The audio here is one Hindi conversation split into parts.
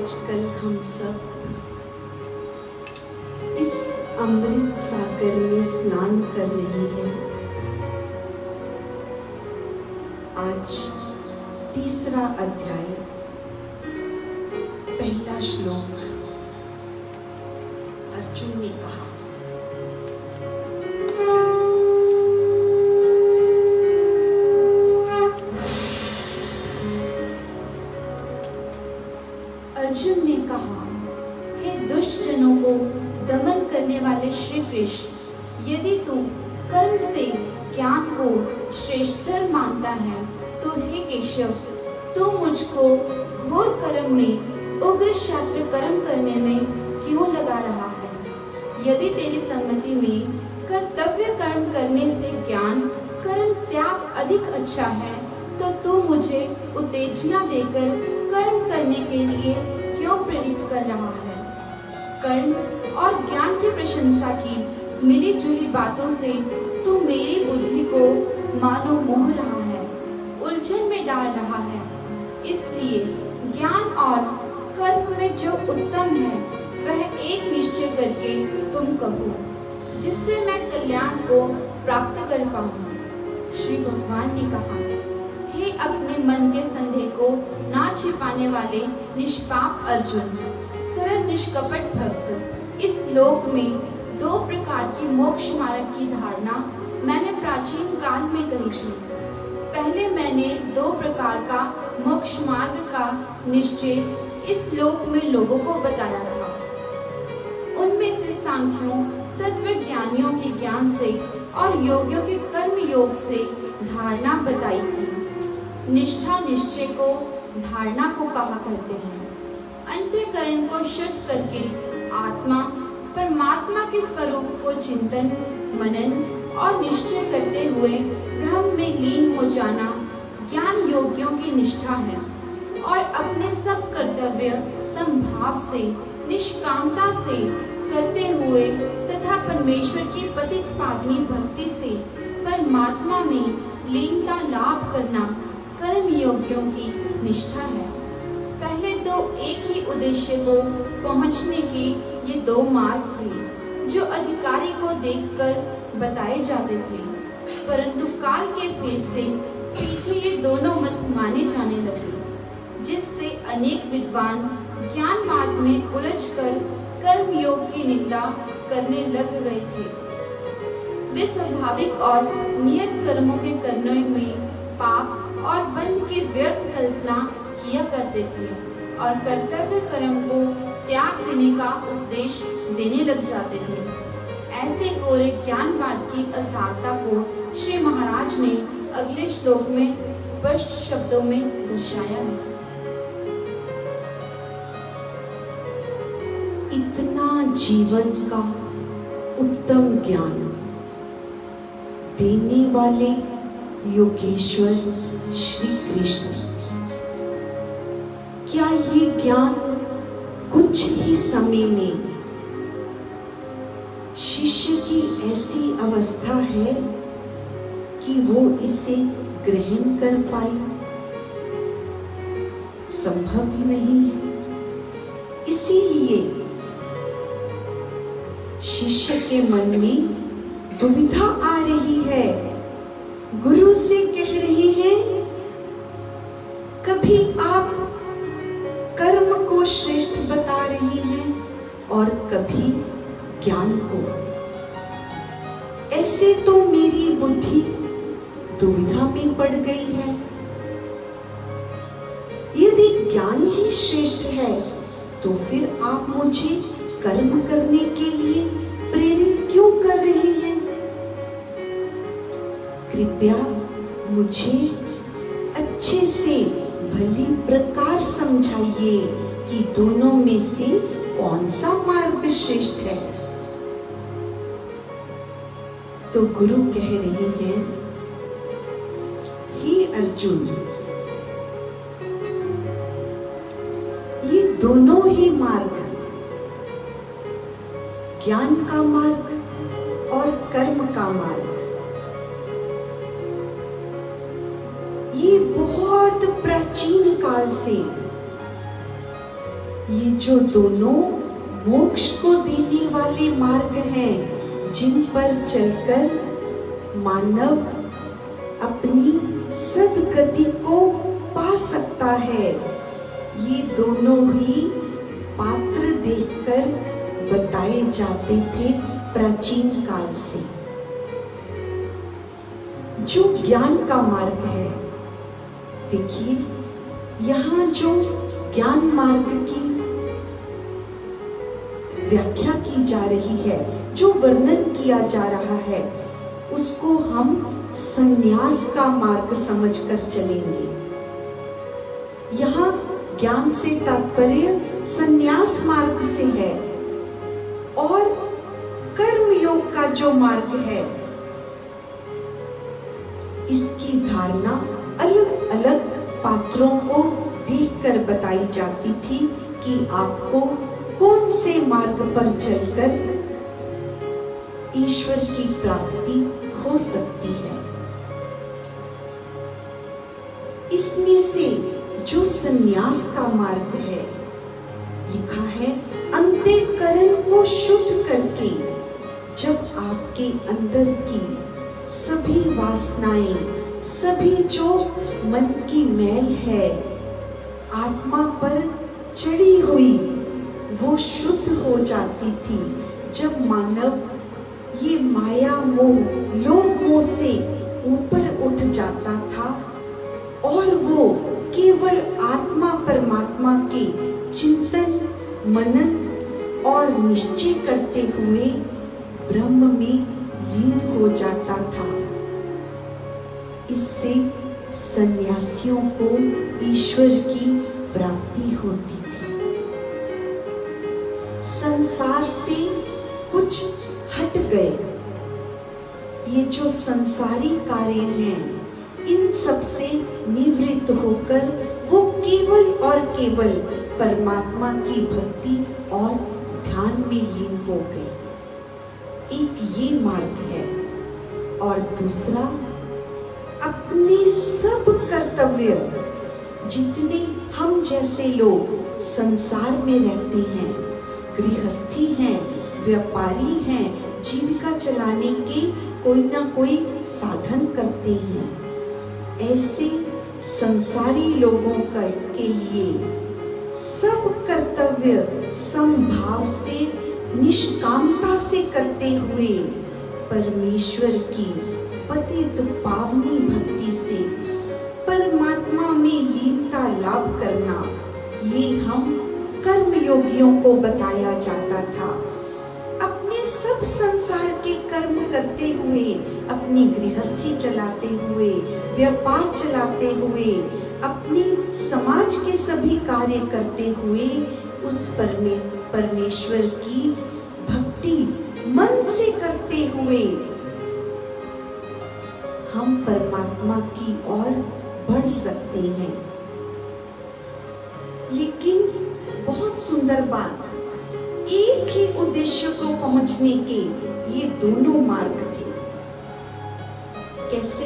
आजकल हम सब इस अमृत सागर में स्नान कर रहे हैं। आज तीसरा अध्याय, पहला श्लोक। अर्जुन ने कहा, अर्जुन ने कहा, हे दुष्ट जनों को दमन करने वाले श्री कृष्ण, यदि तू कर्म से ज्ञान को श्रेष्ठतर मानता है तो हे केशव, तू मुझको घोर कर्म में उग्र शास्त्र कर्म करने में क्यों लगा रहा है? यदि तेरी सम्मति में कर्तव्य कर्म करने से ज्ञान कर्म त्याग अधिक अच्छा है तो तू मुझे उत्तेजना देकर कर्म करने के लिए क्यों प्रेरित कर रहा है? कर्म और ज्ञान की प्रशंसा की मिली जुली बातों से तू मेरी बुद्धि को मानो मोह रहा है, उलझन में डाल रहा है। इसलिए ज्ञान और कर्म में जो उत्तम है वह एक निश्चय करके तुम कहो, जिससे मैं कल्याण को प्राप्त कर पाऊं। श्री भगवान ने कहा, हे अपने मन के संदेह को ना छिपाने वाले निष्पाप अर्जुन, सरल निष्कपट भक्त, इस लोक में दो प्रकार की मोक्ष मार्ग की धारणा मैंने प्राचीन काल में कही थी। पहले मैंने दो प्रकार का मोक्ष मार्ग का निश्चय इस लोक में लोगों को बताया था। उनमें से सांख्यों तत्व ज्ञानियों के ज्ञान से और योगियों के कर्म योग से धारणा बताई थी। निष्ठा निश्चय को धारणा को कहा करते हैं। अंतःकरण को शुद्ध करके आत्मा परमात्मा के स्वरूप को चिंतन मनन और निश्चय करते हुए ब्रह्म में लीन हो जाना ज्ञान योगियों की निष्ठा है। और अपने सब कर्तव्य समभाव से निष्कामता से करते हुए तथा परमेश्वर की पतित पावनी भक्ति से परमात्मा में लीनता लाभ करना कर्म योगियों की निष्ठा है। पहले तो एक ही उद्देश्य को पहुंचने के ये दो मार्ग थे जो अधिकारी को देखकर बताए जाते थे, परंतु काल के फेर से पीछे ये दोनों मत माने जाने लगे, जिससे अनेक विद्वान ज्ञान मार्ग में उलझकर कर्म योग की निंदा करने लग गए थे। वे स्वाभाविक और नियत कर्मों के करने में पाप और बंध की व्यर्थ कल्पना किया करते थे और कर्तव्य कर्म को त्याग देने का उपदेश देने लग जाते थे। ऐसे कोरे ज्ञानवाद की असारता को श्री महाराज ने अगले श्लोक में स्पष्ट शब्दों में दर्शाया है। इतना जीवन का उत्तम ज्ञान देने वाले योगेश्वर श्री कृष्ण, क्या ये ज्ञान कुछ ही समय में शिष्य की ऐसी अवस्था है कि वो इसे ग्रहण कर पाए? संभव ही नहीं है। इसीलिए शिष्य के मन में दुविधा आ रही है। गुरु से कह रहे हैं, कभी आप कर्म को श्रेष्ठ बता रहे हैं और कभी ज्ञान को। ऐसे तो मेरी बुद्धि दुविधा में पड़ गई है। यदि ज्ञान ही श्रेष्ठ है तो फिर आप मुझे कर्म करने के लिए प्रेरित क्यों कर रहे हैं? कृपया मुझे अच्छे से भली प्रकार समझाइए कि दोनों में से कौन सा मार्ग श्रेष्ठ है। तो गुरु कह रहे हैं, हे अर्जुन, ये दोनों ही मार्ग, ज्ञान का मार्ग और कर्म का मार्ग, ये बहुत प्राचीन काल से ये जो दोनों मोक्ष को देने वाले मार्ग हैं, जिन पर चलकर मानव अपनी सद्गति को पा सकता है, ये दोनों ही पात्र देखकर बताए जाते थे प्राचीन काल से। जो ज्ञान का मार्ग है, देखिए यहाँ जो ज्ञान मार्ग की व्याख्या की जा रही है, जो वर्णन किया जा रहा है, उसको हम संन्यास का मार्ग समझकर चलेंगे। यहाँ ज्ञान से तात्पर्य संन्यास मार्ग से है, और कर्म योग का जो मार्ग है, इसकी धारणा अलग अलग पात्रों को देखकर बताई जाती थी कि आपको कौन से मार्ग पर चलकर ईश्वर की प्राप्ति हो सकती है। इसमें से जो संन्यास का मार्ग है, लिखा है अंतःकरण को शुद्ध करके, जब आपके अंदर की सभी वासनाएं, सभी जो मन की मैल है आत्मा पर चढ़ी हुई, वो शुद्ध हो जाती थी। जब मानव ये माया मोह, लोभ मोह से ऊपर उठ जाता था और वो केवल आत्मा परमात्मा के चिंतन, मनन और निश्चय करते हुए ब्रह्म में लीन हो जाता था। इससे सन्यासियों को ईश्वर की प्राप्ति होती थी। संसार से कुछ हट गए। ये जो संसारी कार्य हैं, इन सब से निवृत्त होकर वो केवल और केवल परमात्मा की भक्ति और ध्यान में लीन हो गए। एक ये मार्ग है, और दूसरा अपने सब कर्तव्य, जितने हम जैसे लोग संसार में रहते हैं, गृहस्थी हैं, व्यापारी हैं, जीविका चलाने के कोई ना कोई साधन करते हैं, ऐसे संसारी लोगों के लिए सब कर्तव्य समभाव से, निष्कामता से करते हुए परमेश्वर की पतित पावनी भक्ति से परमात्मा में लीनता लाभ करना, ये हम कर्म योगियों को बताया जाता था। अपने सब संसार के कर्म करते हुए, अपनी गृहस्थी चलाते हुए, व्यापार चलाते हुए, अपने समाज के सभी कार्य करते हुए, उस परमेश्वर की भक्ति मन से करते हुए हम परमात्मा की ओर बढ़ सकते हैं। लेकिन बहुत सुंदर बात, एक ही उद्देश्य को पहुंचने के ये दोनों मार्ग थे। कैसे?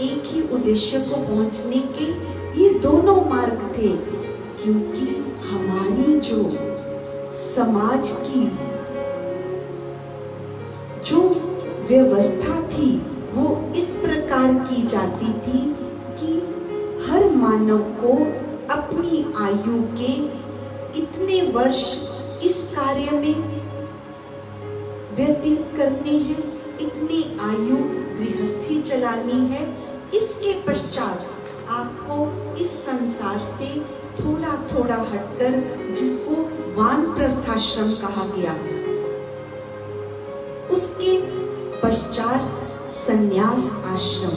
एक ही उद्देश्य को पहुंचने के ये दोनों मार्ग थे, क्योंकि हमारी जो समाज की जो व्यवस्था थी, वो इस प्रकार की जाती थी कि हर मानव को अपनी आयु के इतने वर्ष इस कार्य में व्यतीत करने हैं, इतनी आयु गृहस्थी चलानी है, इसके पश्चात आपको इस संसार से थोड़ा थोड़ा हटकर, जिसको वानप्रस्थाश्रम कहा गया, उसके पश्चात संन्यास आश्रम।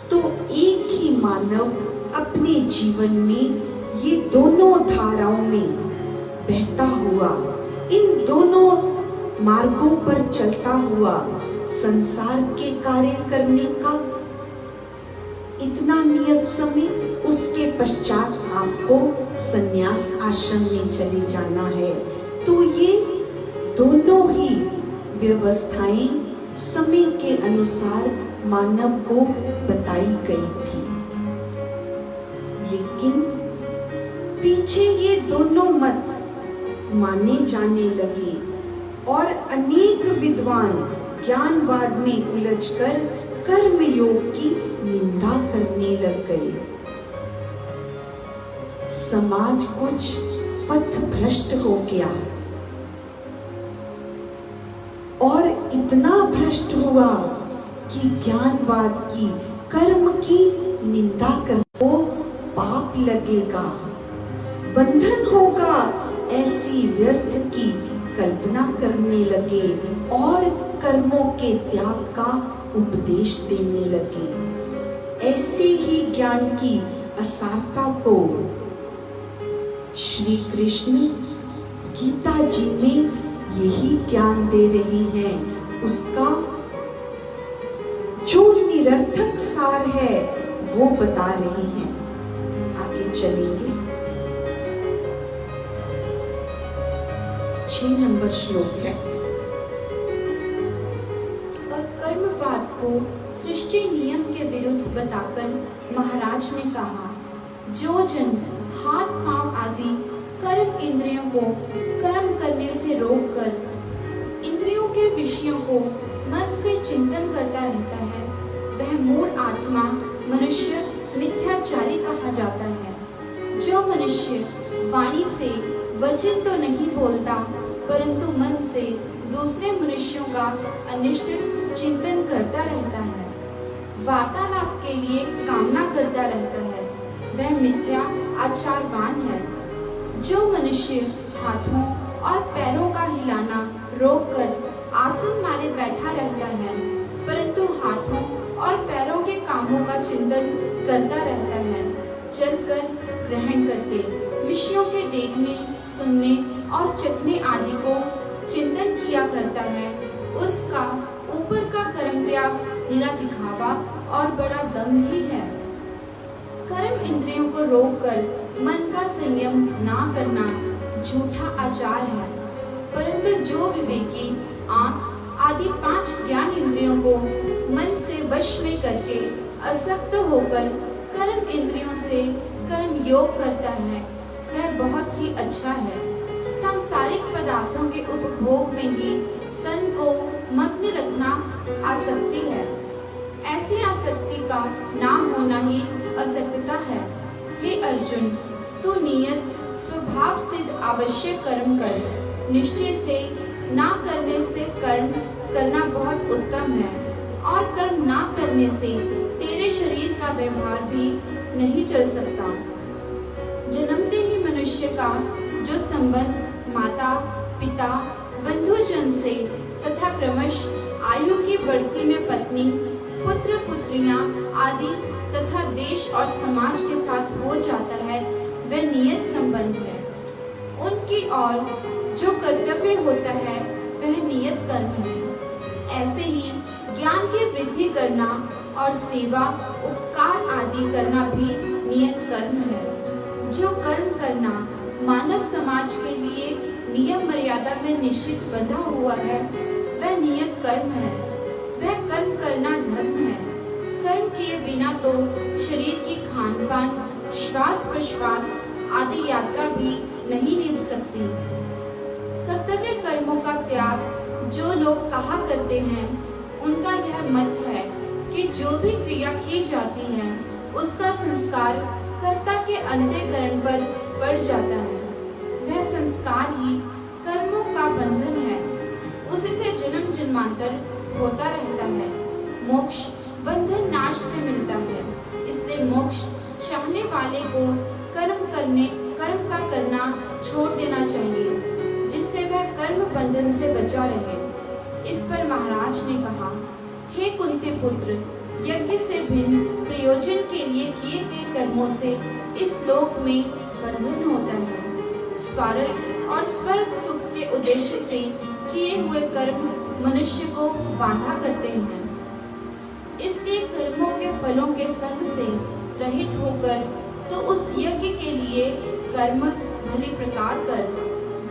तो एक ही मानव अपने जीवन में ये दोनों धाराओं में बहता हुआ, इन दोनों मार्गों पर चलता हुआ संसार के कार्य करने का इतना नियत समय, उसके पश्चात आपको संन्यास आश्रम में चले जाना है। तो ये दोनों ही व्यवस्थाएं समय के अनुसार मानव को बताई गई थी। लेकिन पीछे ये दोनों मत माने जाने लगे और अनेक विद्वान ज्ञानवाद में उलझकर कर्मयोग की निंदा करने लग गए। समाज कुछ पथ भ्रष्ट हो गया और इतना भ्रष्ट हुआ कि ज्ञानवाद की कर्म की निंदा कर वो पाप लगेगा, बंधन होगा, ऐसी व्यर्थ की कल्पना करने लगे और कर्मों के त्याग का उपदेश देने लगे। ऐसे ही ज्ञान की असारता को श्री कृष्ण गीता जी में यही ज्ञान दे रहे हैं। उसका जो निरर्थक सार है वो बता रहे हैं। आगे चलेंगे। 6 नंबर श्लोक है। और कर्मवाद को सृष्टि नियम के विरुद्ध बताकर महाराज ने कहा, जो जन हाथ पांव आदि कर्म इंद्रियों को कर्म करने से रोककर इंद्रियों के विषयों को मन से चिंतन करता रहता है, वह मूढ़ आत्मा मनुष्य मिथ्याचारी कहा जाता है। जो मनुष्य वाणी से वचन तो नहीं बोलता परंतु मन से दूसरे मनुष्यों का अनिष्ट चिंतन करता रहता है, वार्तालाप के लिए कामना करता रहता है, वह मिथ्या आचारवान है। जो मनुष्य हाथों और पैरों का हिलाना रोककर आसन मारे बैठा रहता है परंतु हाथों और पैरों के कामों का चिंतन करता रहता है, चलकर ग्रहण करके विषयों के देखने सुनने और चखने आदि को चिंतन किया करता है, उसका ऊपर का कर्म त्याग निरा दिखावा और बड़ा दम ही है। कर्म इंद्रियों को रोककर मन का संयम ना करना झूठा आचार है, परंतु जो विवेकी आंख आदि 5 ज्ञान इंद्रियों को मन से वश में करके असक्त होकर कर्म इंद्रियों से कर्म योग करता है, वह बहुत ही अच्छा है। सांसारिक पदार्थों के उपभोग में ही तन को मग्न रखना आसक्ति है। ऐसी आसक्ति का ना होना ही असक्तता है। हे अर्जुन, तू नियत स्वभाव सिद्ध आवश्यक कर्म कर। निश्चय से ना करने से कर्म करना बहुत उत्तम है और कर्म ना करने से तेरे शरीर का व्यवहार भी नहीं चल सकता। जन्मते ही मनुष्य का जो संबंध माता पिता बंधुजन से तथा क्रमश आयु की बढ़ती में पत्नी पुत्र पुत्रियां आदि तथा देश और समाज के साथ हो जाता है, वह नियत संबंध है। उनकी और जो कर्तव्य होता है वह नियत कर्म है। ऐसे ही ज्ञान की वृद्धि करना और सेवा उपकार आदि करना भी नियत कर्म है। जो कर्म करना मानव समाज के लिए नियम मर्यादा में निश्चित बंधा हुआ है वह नियत कर्म है। वह कर्म करना धर्म है। कर्म किए बिना तो शरीर की खान पान श्वास प्रश्वास आदि यात्रा भी नहीं निभ सकती। कर्तव्य कर्मों का त्याग जो लोग कहा करते हैं उनका यह मत है कि जो भी क्रिया की जाती है उसका संस्कार कर्ता के अंतःकरण पर पड़ जाता है। वह संस्कार ही कर्मों का बंधन है। उसी से जन्म जन्मांतर होता रहता है। मोक्ष बंधन नाश से मिलता है। इसलिए मोक्ष चाहने वाले को कर्म का करना छोड़ देना चाहिए, जिससे वह कर्म बंधन से बचा रहे। इस पर महाराज ने कहा, हे कुंती पुत्र, यज्ञ से भिन्न प्रयोजन के लिए किए गए कर्मों से इस लोक में बंधन होता है। स्वार्थ और स्वर्ग सुख के उद्देश्य से किए हुए कर्म मनुष्य को बांधा करते हैं। इसलिए कर्मों के फलों के संग से रहित होकर तो उस यज्ञ के लिए कर्म भली प्रकार कर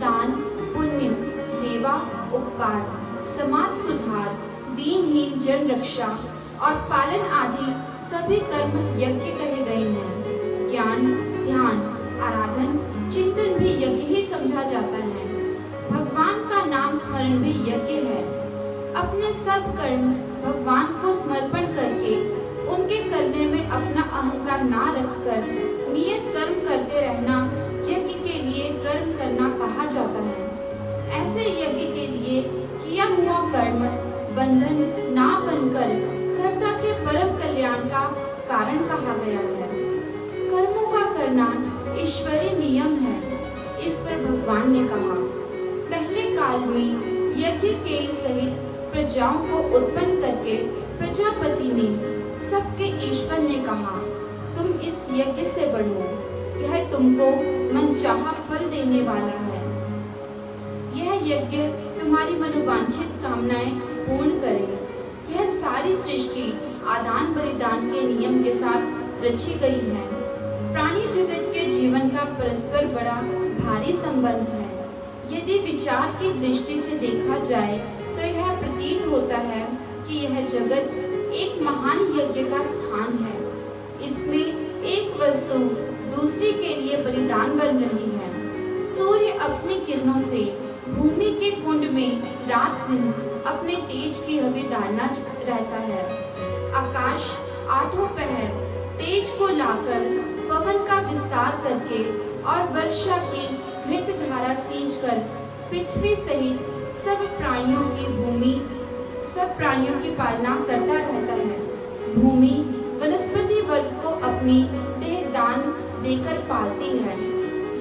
दान पुण्य सेवा उपकार समाज सुधार दीनहीन जन रक्षा और पालन आदि सभी कर्म यज्ञ कहे गए हैं। ज्ञान ध्यान आराधन स्मरण भी यज्ञ है। अपने सब कर्म भगवान को समर्पण करके उनके करने में अपना अहंकार ना रखकर नियत कर्म करते रहना यज्ञ के लिए कर्म करना कहा जाता है। ऐसे यज्ञ के लिए किया हुआ कर्म बंधन ना बनकर कर्ता के परम कल्याण का कारण कहा गया है। कर्मों का करना ईश्वरीय नियम है। इस पर भगवान ने कहा, पहले काल में यज्ञ के सहित प्रजाओं को उत्पन्न करके प्रजापति ने सबके ईश्वर ने कहा, तुम इस यज्ञ से बढ़ो, यह तुमको मनचाहा फल देने वाला है। यह यज्ञ तुम्हारी मनोवांछित कामनाएं पूर्ण करे। यह सारी सृष्टि आदान बलिदान के नियम के साथ रची गई है। प्राणी जगत के जीवन का परस्पर बड़ा भारी संबंध है। यदि विचार की दृष्टि से देखा जाए तो यह प्रतीत होता है कि यह जगत एक महान यज्ञ का स्थान है। इसमें एक वस्तु दूसरी के लिए बलिदान बन रही है। सूर्य अपनी किरणों से भूमि के कुंड में रात दिन अपने तेज की हवा डालना रहता है। आकाश आठों पहर तेज को लाकर पवन का विस्तार करके और वर्षा की घृत धारा सींचकर पृथ्वी सहित सब प्राणियों की पालना करता रहता है। भूमि वनस्पति वर्ग को अपनी देह दान देकर पालती है।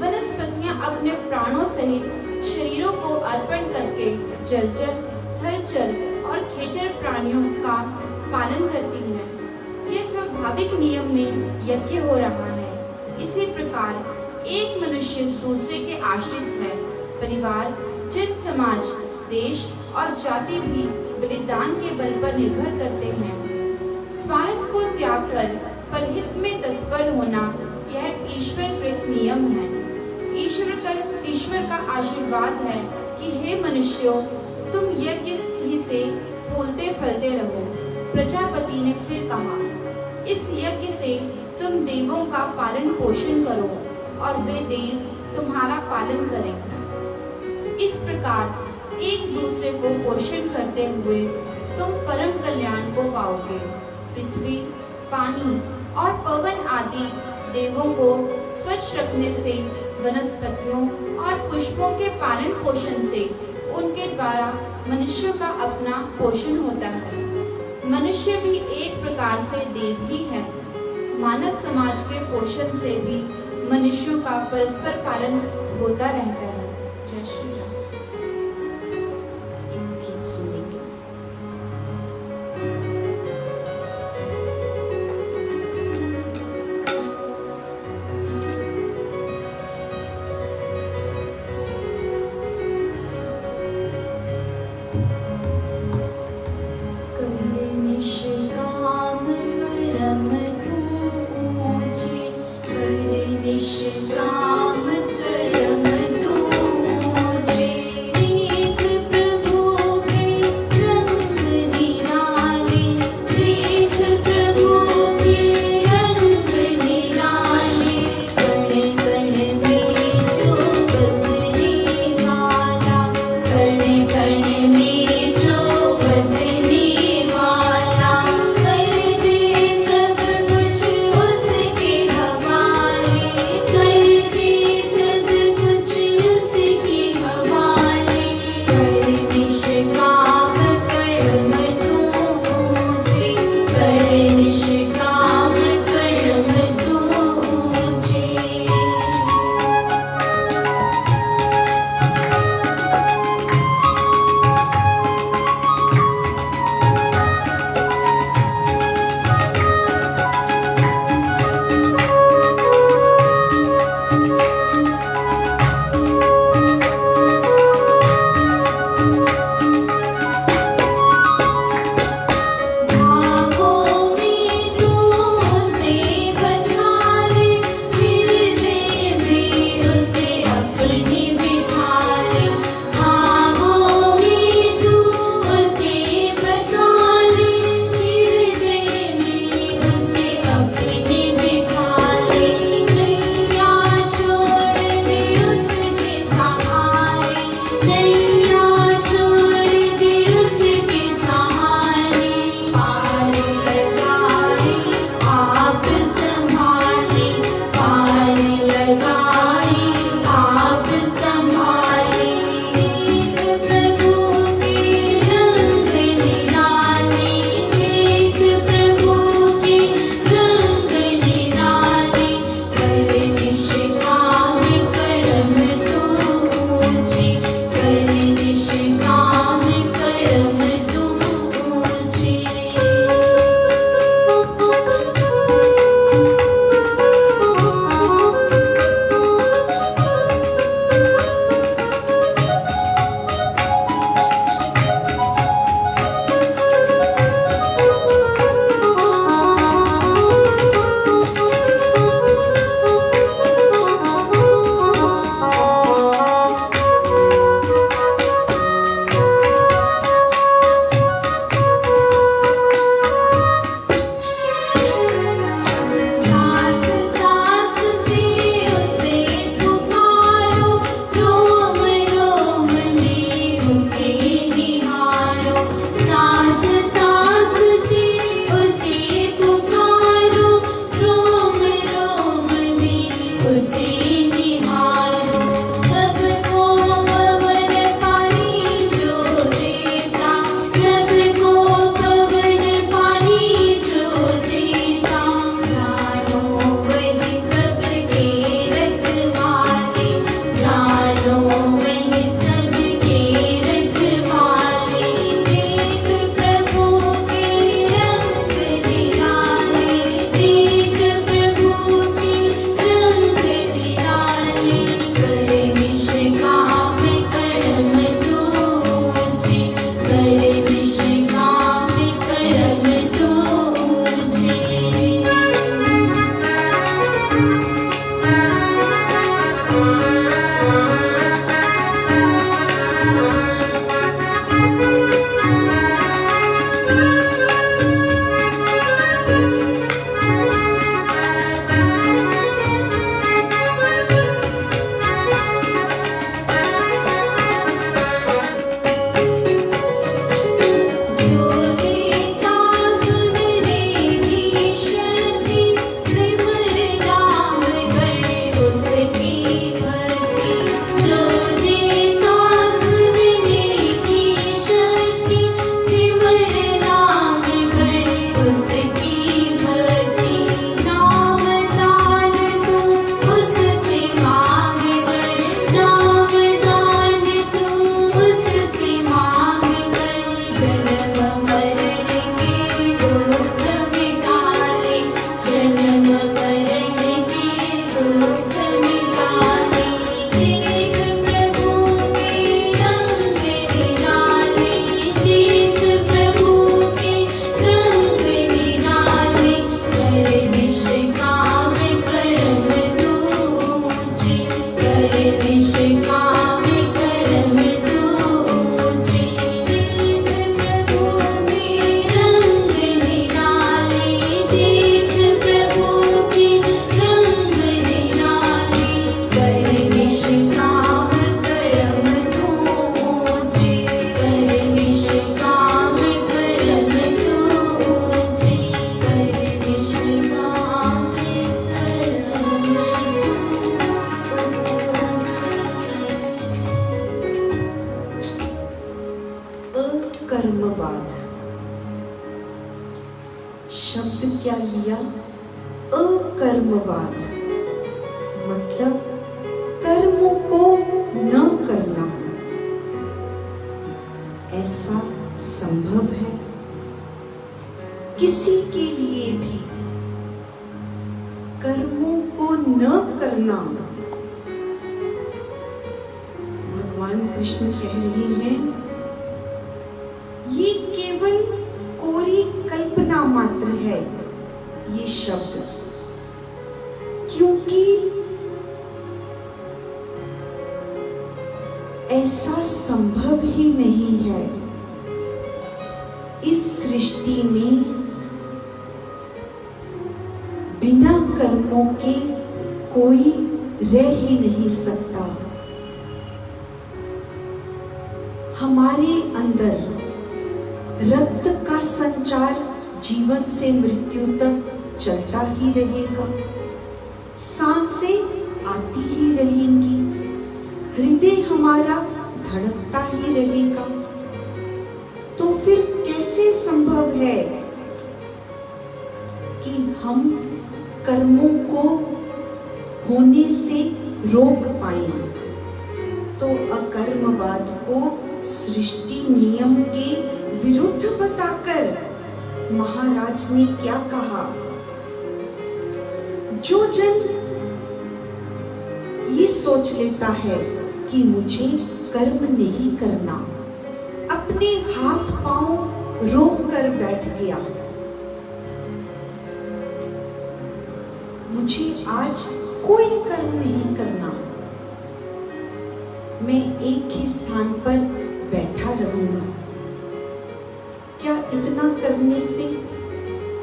वनस्पतियां अपने प्राणों सहित शरीरों को अर्पण करके जलचर, स्थलचर और खेचर प्राणियों का पालन करती है। यह स्वाभाविक नियम में यज्ञ हो रहा है। इसी प्रकार एक मनुष्य दूसरे के आश्रित है। परिवार, जन समाज, देश और जाति भी बलिदान के बल पर निर्भर करते हैं। स्वार्थ को त्याग कर परहित में तत्पर होना यह ईश्वरकृत नियम है। ईश्वर का आशीर्वाद है कि हे मनुष्यों, तुम यज्ञ ही से फूलते फलते रहो। प्रजापति ने फिर कहा, इस यज्ञ से तुम देवों का पालन पोषण करो और वे देव तुम्हारा पालन करें। इस प्रकार एक दूसरे को पोषण करते हुए तुम परम कल्याण को पाओगे। पृथ्वी, पानी और पवन आदि देवों को स्वच्छ रखने से, वनस्पतियों और पुष्पों के पालन पोषण से उनके द्वारा मनुष्य का अपना पोषण होता है। मनुष्य भी एक प्रकार से देव ही है। मानव समाज के पोषण से भी मनुष्यों का परस्पर पालन होता रहता है। जय श्री राम। गीत सुनेंगे। निष्काम कर्म तू ऊंचे, अकर्मवाद मतलब कर्मों को न करना। ऐसा संभव है किसी के लिए भी कर्मों को न करना? भगवान कृष्ण कह रहे हैं ये केवल कोरी कल्पना मात्र है ये शब्द, क्योंकि ऐसा संभव ही नहीं है। इस सृष्टि में बिना कर्मों के कोई रह ही नहीं सकता। हमारे अंदर रक्त का संचार जीवन से मृत्यु तक चलता ही रहेगा, सांसें आती ही रहेंगी, हृदय हमारा धड़कता ही रहेगा। तो फिर कैसे संभव है कि हम कर्मों को होने से रोक पाए? तो अकर्मवाद को सृष्टि नियम के विरुद्ध बताकर महाराज ने क्या कहा? जो जन ये सोच लेता है कि मुझे कर्म नहीं करना, अपने हाथ पांव रोक कर बैठ गया, मुझे आज कोई कर्म नहीं करना, मैं एक ही स्थान पर बैठा रहूंगा, क्या इतना करने से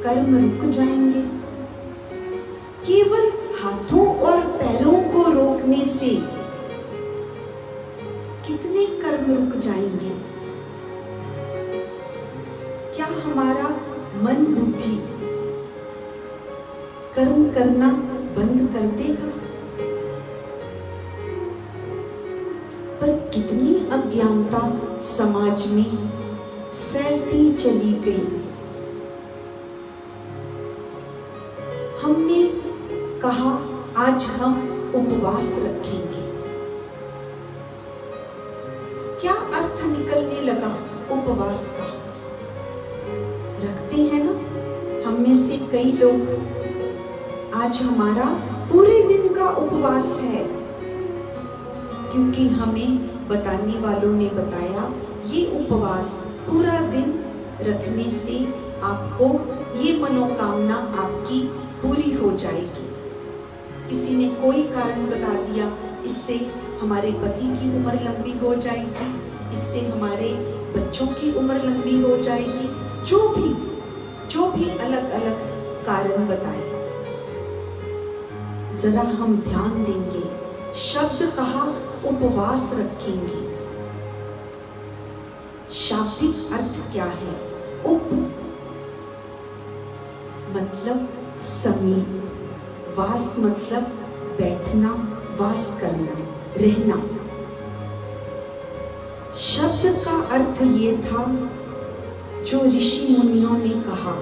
कर्म रुक जाएंगे? केवल हाथों और पैरों को रोकने से कितने कर्म रुक जाएंगे? क्या हमारा मन बुद्धि कर्म करना बंद कर देगा? पर कितनी अज्ञानता समाज में फैलती चली गई। हमने कहा आज हम उपवास रखेंगे। क्या अर्थ निकलने लगा उपवास का? रखते हैं ना हम में से कई लोग। आज हमारा पूरे दिन का उपवास है, क्योंकि हमें बताने वालों ने बताया ये उपवास पूरा दिन रखने से आपको ये मनोकामना आपकी पूरी हो जाएगी। किसी ने कोई कारण बता दिया, इससे हमारे पति की उम्र लंबी हो जाएगी, इससे हमारे बच्चों की उम्र लंबी हो जाएगी, जो भी अलग अलग कारण बताए। जरा हम ध्यान देंगे, शब्द कहा उपवास रखेंगे, शाब्दिक अर्थ क्या है? उप मतलब समीप, वास मतलब बैठना, वास करना, रहना। शब्द का अर्थ ये था जो ऋषि मुनियों ने कहा,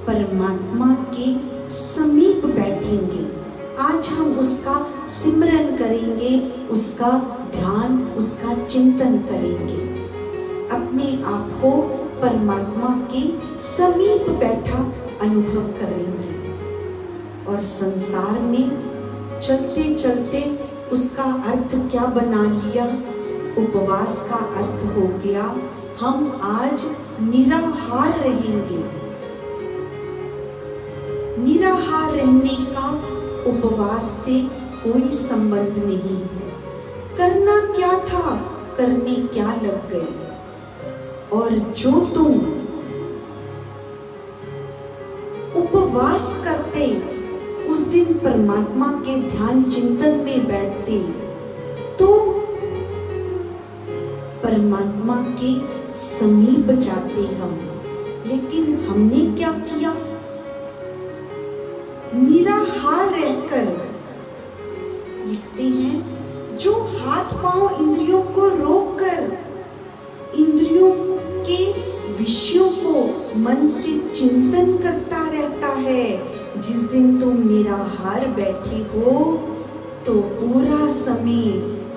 परमात्मा के समीप बैठेंगे। आज हम उसका सिमरन करेंगे, उसका ध्यान, उसका चिंतन करेंगे, अपने आप को परमात्मा के समीप बैठा अनुभव करेंगे। और संसार में चलते चलते उसका अर्थ क्या बना लिया? उपवास का अर्थ हो गया हम आज निराहार रहेंगे। निराहार रहने का उपवास से कोई संबंध नहीं है। करना क्या था, करने क्या लग गए। और जो तुम उपवास करते, उस दिन परमात्मा के ध्यान चिंतन में बैठते, तो परमात्मा के समीप जाते हम। लेकिन हमने क्या किया? निराहार रहकर, लिखते हैं, जो हाथ पांव इंद्रियों को रोककर इंद्रियों के विषयों को मन से चिंतन करता रहता है, जिस दिन तुम निराहार बैठे हो तो पूरा समय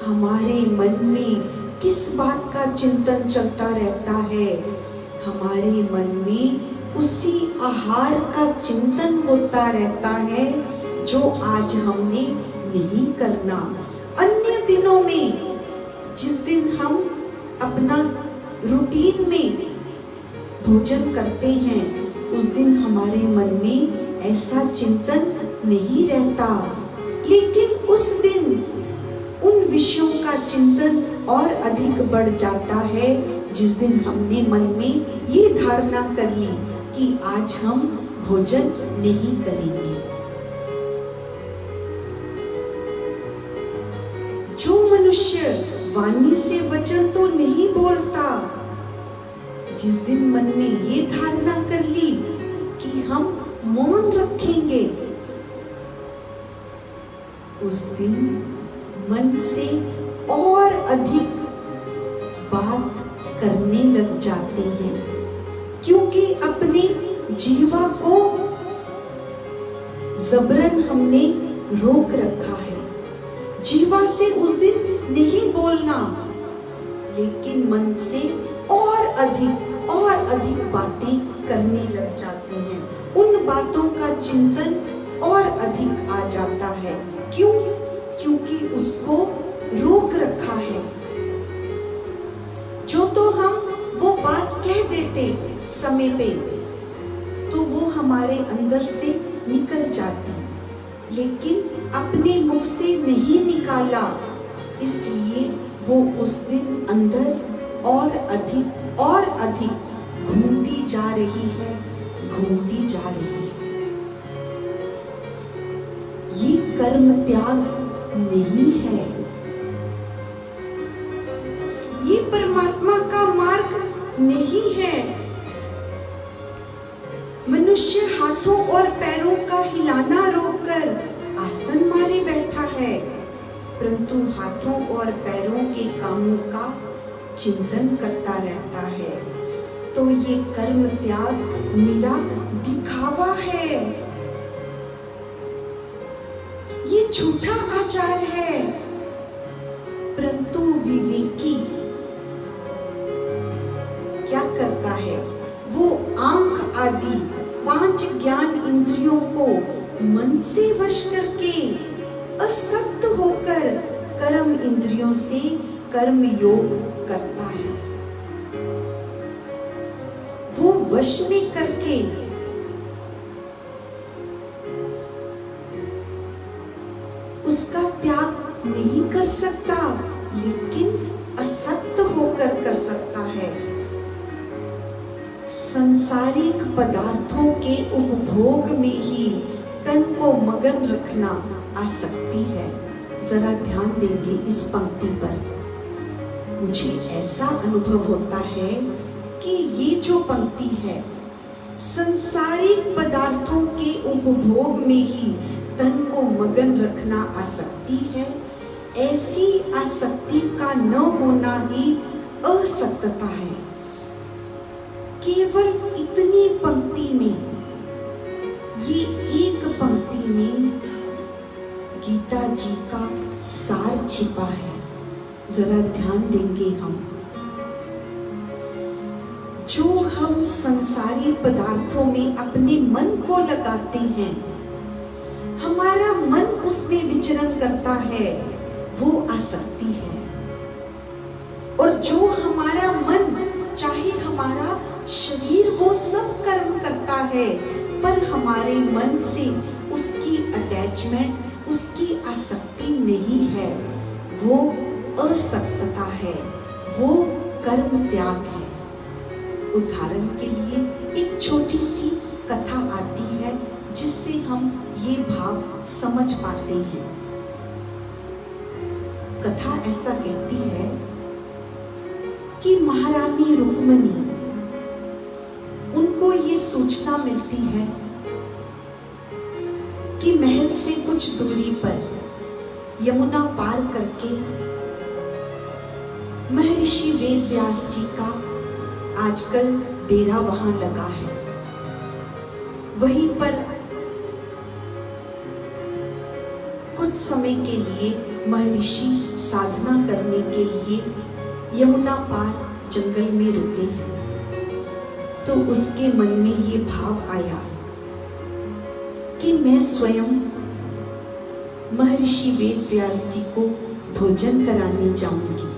हमारे मन में किस बात का चिंतन चलता रहता है? हमारे मन में उसी आहार का चिंतन होता रहता है जो आज हमने नहीं करना। अन्य दिनों में जिस दिन हम अपना रूटीन में भोजन करते हैं उस दिन हमारे मन में ऐसा चिंतन नहीं रहता, लेकिन उस दिन उन विषयों का चिंतन और अधिक बढ़ जाता है जिस दिन हमने मन में ये धारणा कर ली कि आज हम भोजन नहीं करेंगे। जो मनुष्य वाणी से वचन तो नहीं बोलता, जिस दिन मन में ये धारणा कर ली कि हम मौन रखेंगे, उस दिन मन से और अधिक बात करने लग जाते हैं, क्योंकि अपने जीवा को जबरन हमने रोक रखा है। जीवा से उस दिन नहीं बोलना, लेकिन मन से और अधिक बातें करने लग जाते हैं। उन बातों का चिंतन और अधिक आ जाता है। क्यों? क्योंकि उसको रोक रखा है। जो तो हम वो बात कह देते समय पे तो वो हमारे अंदर से निकल जाती, लेकिन अपने मुख से नहीं निकाला, इसलिए वो उस दिन अंदर और अधिक घूमती जा रही है। ये कर्म त्याग नहीं है, ये परमात्मा का मार्ग नहीं है। मनुष्य हाथों और पैरों का हिलाना रोककर आसन मारे बैठा है, परंतु हाथों और पैरों के कामों का चिंतन करता रहता है। तो ये कर्म त्याग मेरा दिखावा है, ये झूठा आचार है। परंतु विवेकी क्या करता है? वो आंख आदि 5 ज्ञान इंद्रियों को मन से वश करके असक्त होकर कर्म इंद्रियों से कर्म योग करता है। वो वश में करके उसका त्याग नहीं कर सकता, लेकिन असक्त होकर कर सकता है। सांसारिक पदार्थों के उपभोग में ही तन को मगन रखना आसक्ति है। जरा ध्यान देंगे इस पंक्ति पर। मुझे ऐसा अनुभव होता है कि ये जो पंक्ति है, सांसारिक पदार्थों के उपभोग में ही तन को मगन रखना आसक्ति है। ऐसी आसक्ति का न होना ही असक्तता है। केवल इतनी पंक्ति में, ये एक पंक्ति में गीता जी का सार छिपा है। जरा ध्यान देंगे हम। जो हम संसारी पदार्थों में अपने मन को लगाते हैं, हमारा मन उसमें विचरण करता है, वो आसक्ति है। और जो हमारा मन, चाहे हमारा शरीर वो सब कर्म करता है, पर हमारे मन से उसकी अटैचमेंट, उसकी आसक्ति नहीं है, वो असक्तता है, वो कर्म त्याग है। उदाहरण के लिए एक छोटी सी कथा आती है जिससे हम ये भाव समझ पाते हैं। कथा ऐसा कहती है कि महारानी रुक्मिणी, उनको ये सूचना मिलती है कि महल से कुछ दूरी पर यमुना पार करके महर्षि वेद व्यास जी का आजकल डेरा वहां लगा है। वहीं पर कुछ समय के लिए महर्षि साधना करने के लिए यमुना पार जंगल में रुके हैं। तो उसके मन में ये भाव आया कि मैं स्वयं महर्षि वेद व्यास जी को भोजन कराने जाऊंगी।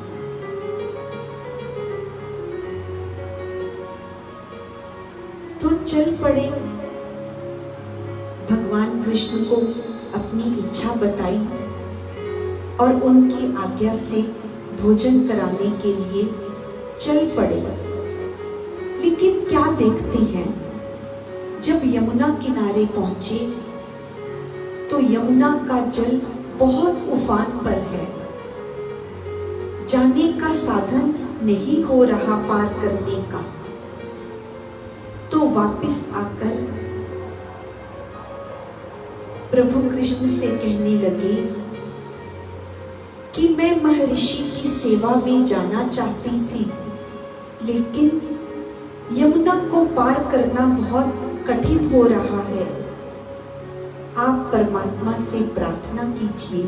तो चल पड़े, भगवान कृष्ण को अपनी इच्छा बताई और उनकी आज्ञा से भोजन कराने के लिए चल पड़े। लेकिन क्या देखते हैं, जब यमुना किनारे पहुंचे तो यमुना का जल बहुत उफान पर है, जाने का साधन नहीं हो रहा पार करने का। तो वापस आकर प्रभु कृष्ण से कहने लगे कि मैं महर्षि की सेवा में जाना चाहती थी, लेकिन यमुना को पार करना बहुत कठिन हो रहा है। आप परमात्मा से प्रार्थना कीजिए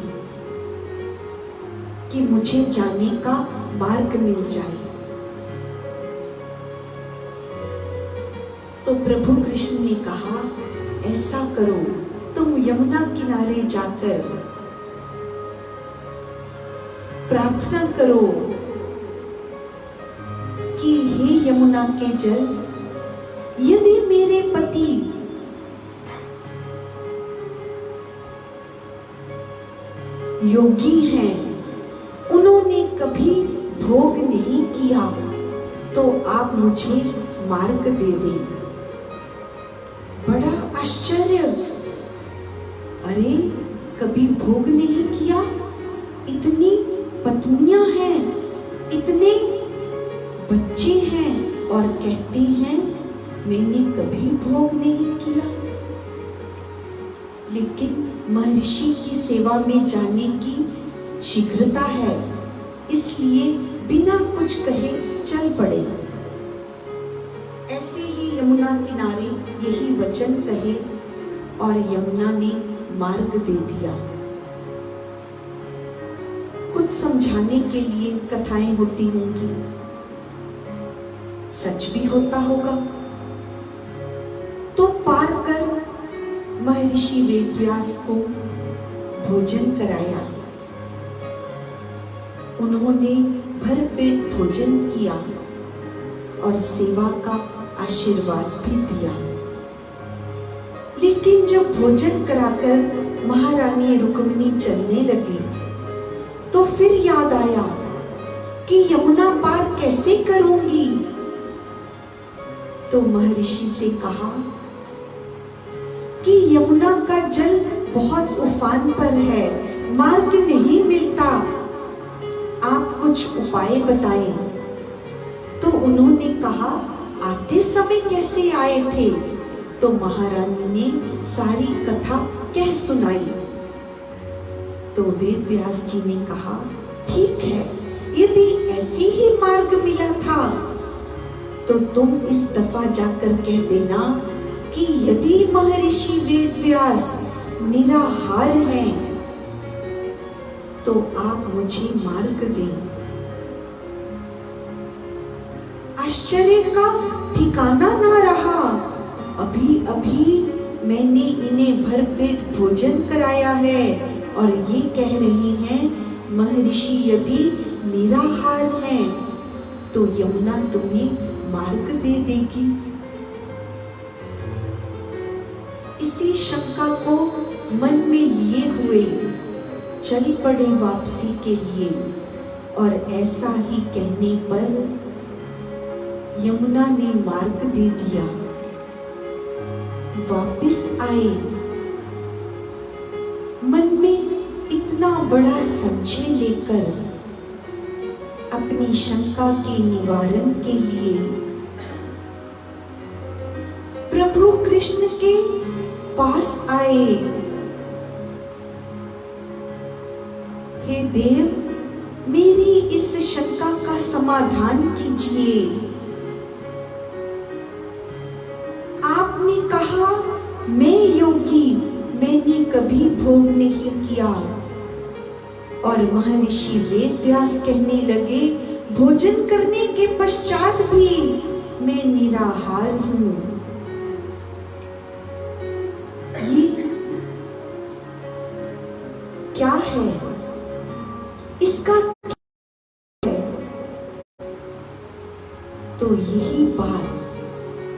कि मुझे जाने का मार्ग मिल जाए। तो प्रभु कृष्ण ने कहा, ऐसा करो, तुम यमुना किनारे जाकर प्रार्थना करो कि हे यमुना के जल, यदि मेरे पति योगी हैं, उन्होंने कभी भोग नहीं किया, तो आप मुझे मार्ग दे दें। बड़ा आश्चर्य, अरे कभी भोग नहीं किया, इतनी पत्नियां हैं, इतने बच्चे हैं और कहते हैं मैंने कभी भोग नहीं किया। लेकिन महर्षि की सेवा में जाने की शीघ्रता है, इसलिए बिना कुछ कहे चल पड़े। ऐसे ही यमुना किनारे यही वचन कहे और यमुना ने मार्ग दे दिया। कुछ समझाने के लिए कथाएं होती होंगी, सच भी होता होगा। तो पार कर महर्षि वेदव्यास को भोजन कराया। उन्होंने भरपेट भोजन किया और सेवा का आशीर्वाद भी दिया। लेकिन जब भोजन कराकर महारानी रुक्मिणी चलने लगी, तो फिर याद आया कि यमुना पार कैसे करूंगी। तो महर्षि से कहा कि यमुना का जल बहुत उफान पर है, मार्ग नहीं मिलता, आप कुछ उपाय बताएं। तो उन्होंने कहा, आते समय कैसे आए थे? तो महारानी ने सारी कथा कह सुनाई। तो वेद व्यास जी ने कहा, ठीक है, यदि ऐसी ही मार्ग मिला था तो तुम इस दफा जाकर कह देना कि यदि महर्षि वेद व्यास निराहार हैं तो आप मुझे मार्ग दें। आश्चर्य का ठिकाना ना रहा। अभी अभी मैंने इन्हें भरपेट भोजन कराया है और ये कह रहे हैं महर्षि यदि निराहार हैं तो यमुना तुम्हें मार्ग दे देगी। इसी शंका को मन में लिए हुए चल पड़े वापसी के लिए और ऐसा ही कहने पर यमुना ने मार्ग दे दिया। वापस आए, मन में इतना बड़ा संशय लेकर अपनी शंका के निवारण के लिए प्रभु कृष्ण के पास आए। हे देव, मेरी इस शंका का समाधान कीजिए। आपने कहा मैं योगी, मैंने कभी भोग नहीं किया। किया। और महर्षि वेदव्यास कहने लगे, भोजन करने के पश्चात भी मैं निराहार हूं। ये क्या है? इसका क्या है? तो यही बात,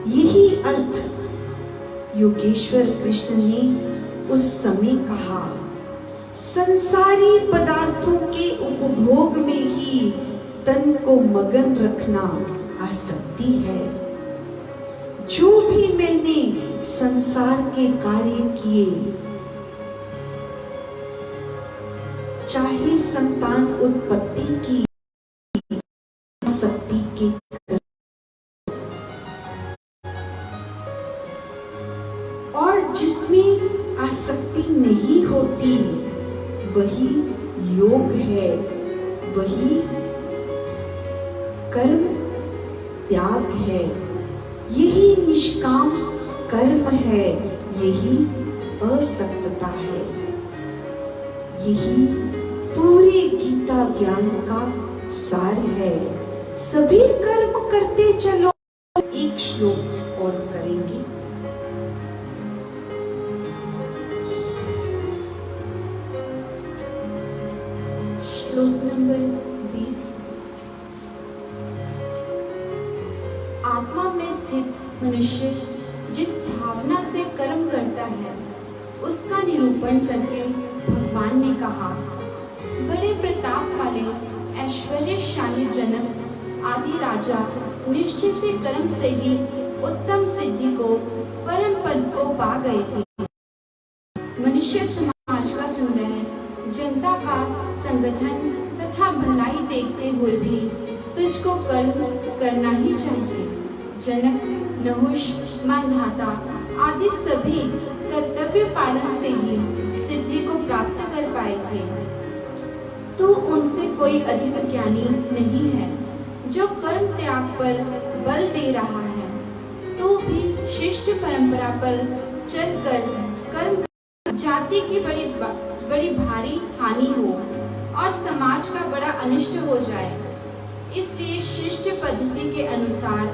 यही अर्थ योगेश्वर कृष्ण ने उस समय कहा। संसारी पदार्थों के उपभोग में ही तन को मगन रखना आसक्ति है। जो भी मैंने संसार के कार्य किए, चाहे संतान उत्पत्ति की आसक्ति के, और जिसमें आसक्ति नहीं होती वही योग है, वही कर्म त्याग है, यही निष्काम कर्म है, यही असक्तता है। यही पूरे गीता ज्ञान का सार है। सभी कर्म करते चलो। एक श्लोक और करेंगे। श्लोक नंबर 20। आत्मा में स्थित मनुष्य जिस भावना से कर्म करता है उसका निरूपण करके भगवान ने कहा, बड़े प्रताप वाले ऐश्वर्यशाली जनक आदि राजा निश्चय से कर्म से ही उत्तम सिद्धि को, परम पद को पा गए थे। मनुष्य समाज का संग्रह, जनता का संगठन तथा भलाई देखते हुए भी तुझको कर्म करना ही चाहिए। जनक, नहुष, मानधाता आदि सभी कर्तव्य पालन से ही सिद्धि को प्राप्त कर पाए थे। तू उनसे कोई अधिक ज्ञानी नहीं है जो कर्म त्याग पर बल दे रहा है। तू भी शिष्ट परंपरा पर चलकर कर्म जाति की बड़ी भारी हानि हो और समाज का बड़ा अनिष्ट हो जाए। इसलिए शिष्ट पद्धति के अनुसार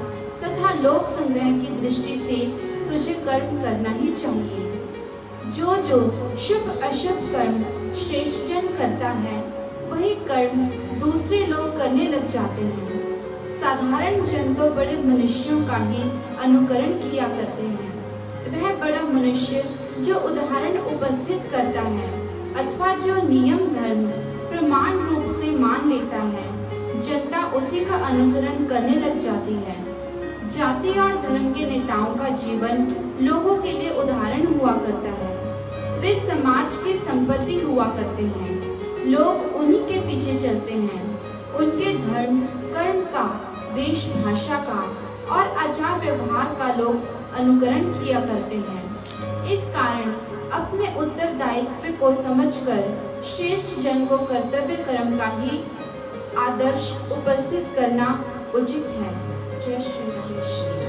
तथा लोक संग्रह की दृष्टि से तुझे कर्म करना ही चाहिए। जो जो शुभ अशुभ कर्म श्रेष्ठ जन करता है वही कर्म दूसरे लोग करने लग जाते हैं। साधारण जन तो बड़े मनुष्यों का ही अनुकरण किया करते हैं। वह बड़ा मनुष्य जो उदाहरण उपस्थित करता है अथवा जो नियम धर्म प्रमाण रूप से मान लेता है, जनता उसी का अनुसरण करने लग जाती है। जाति और धर्म के नेताओं का जीवन लोगों के लिए उदाहरण हुआ करता है। वे समाज की संपत्ति हुआ करते हैं। लोग उन्हीं के पीछे चलते हैं। उनके धर्म कर्म का, वेशभाषा का और आचार व्यवहार का लोग अनुकरण किया करते हैं। इस कारण अपने उत्तरदायित्व को समझकर श्रेष्ठ जन को कर्तव्य कर्म का ही आदर्श उपस्थित करना उचित है। जय श्री राम। जय श्री राम।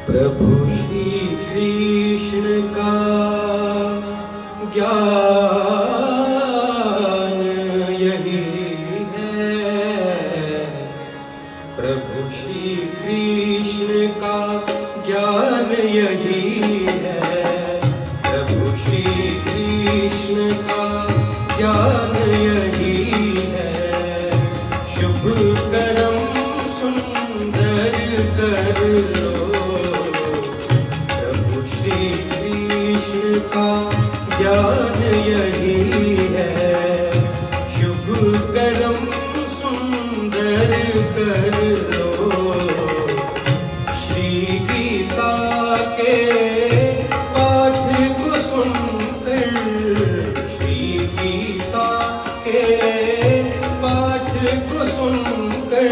प्रभु श्री कृष्ण का ज्ञान यही है। प्रभु श्री कृष्ण का ज्ञान यही है। प्रभु श्री कृष्ण का ज्ञान यही है। शुभ कर्म सुंदर कर लो, का ज्ञान यही है। शुभ कर्म सुंदर कर लो। श्री गीता के पाठ को सुनकर, श्री गीता के पाठ को सुनकर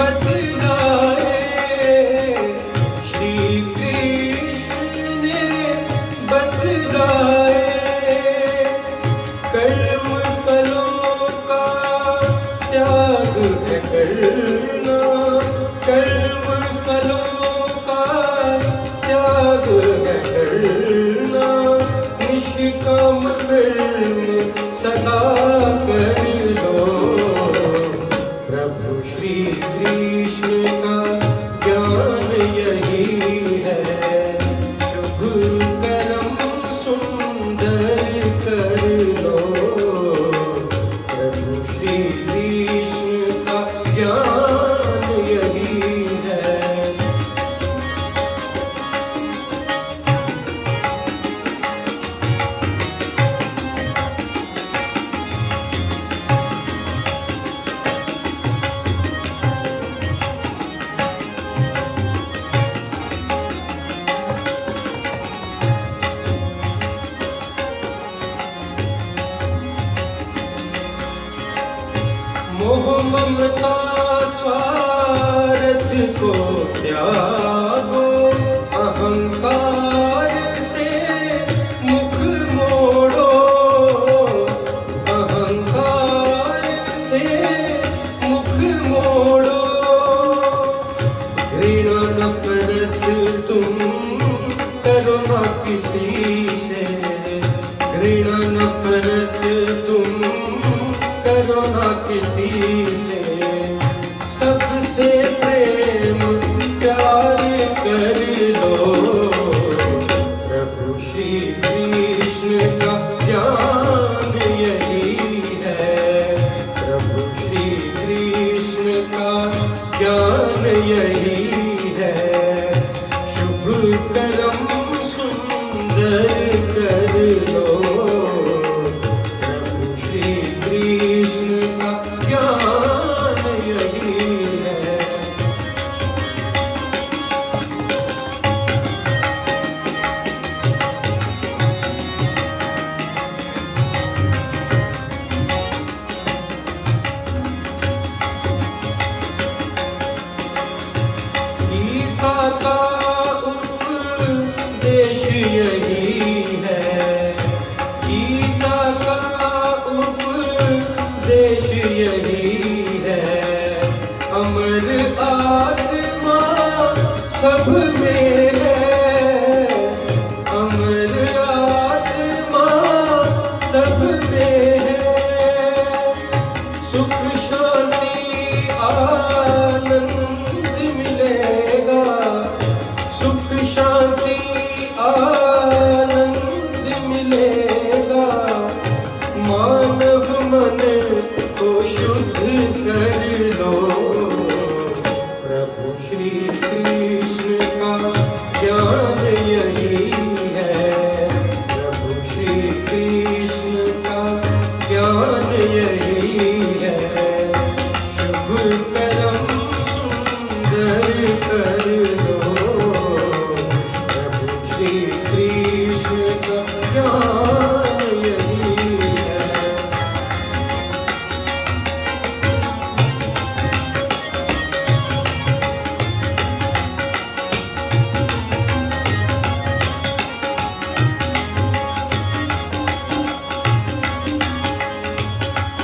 बतलाए, श्री कृष्ण ने बतलाए। कर्म फलों का त्याग है करना, कर्म फलों का त्याग है करना। निष्काम कर्म सदा कर लो, प्रभु श्री कृष्ण का ज्ञान यही है। शुभ कर्म सुंदर कर लो, प्रभु श्री कृष्ण का ज्ञान यही है। मोह ममता स्वार्थ को त्यागो, अहंकार से मुख मोड़ो, अहंकार से मुख मोड़ो। घृणा नफरत तुम करो ना किसी से, घृणा नफरत तुम करो ना किसी से। सबसे प्रेम प्यार कर लो, प्रभु श्री कृष्ण का ज्ञान यही है। प्रभु श्री कृष्ण का ज्ञान यही है। शुभ कर्म सुंदर कर लो, कृष्ण का ज्ञान यही है। गीता का उपदेश यही है, गीता का उपदेश यही है। अमर आत्मा सब में है, अमर आत्मा सब में है। सुख शांति आनंद मिलेगा, सुख शांति आनंद मिलेगा। मानव मन को शुद्ध कर लो, प्रभु श्री कृष्ण का ज्ञान यही है। प्रभु श्री कृष्ण का ज्ञान यही है। शुभ कर्म सुंदर कर लो, प्रभु श्री कृष्ण का ज्ञान यही है।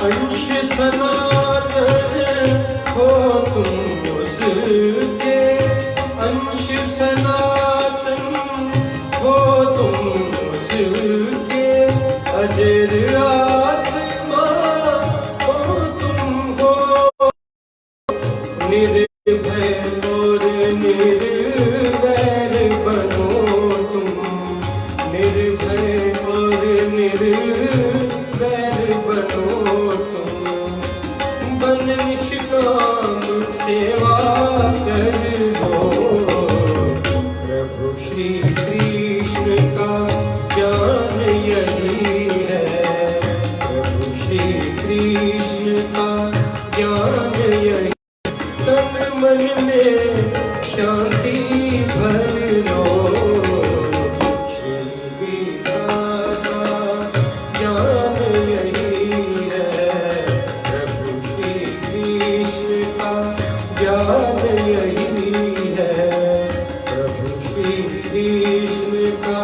अंश सनातन हो तुम उसके, अंश सनातन हो तुम उसके। अजर आत्मा हो तुम हो, निर्भय और निर्वैर बनो तुम, निर्भय और निर्वैर बनो तुम। बन निष्काम सेवा कर लो, प्रभु श्री कृष्ण का ज्ञान यही है। प्रभु श्री कृष्ण का ज्ञान यही। तन मन में शांति भर लो, श्री गीता का ज्ञान यही है। प्रभु श्री कृष्ण का ज्ञान श्री कृष्ण का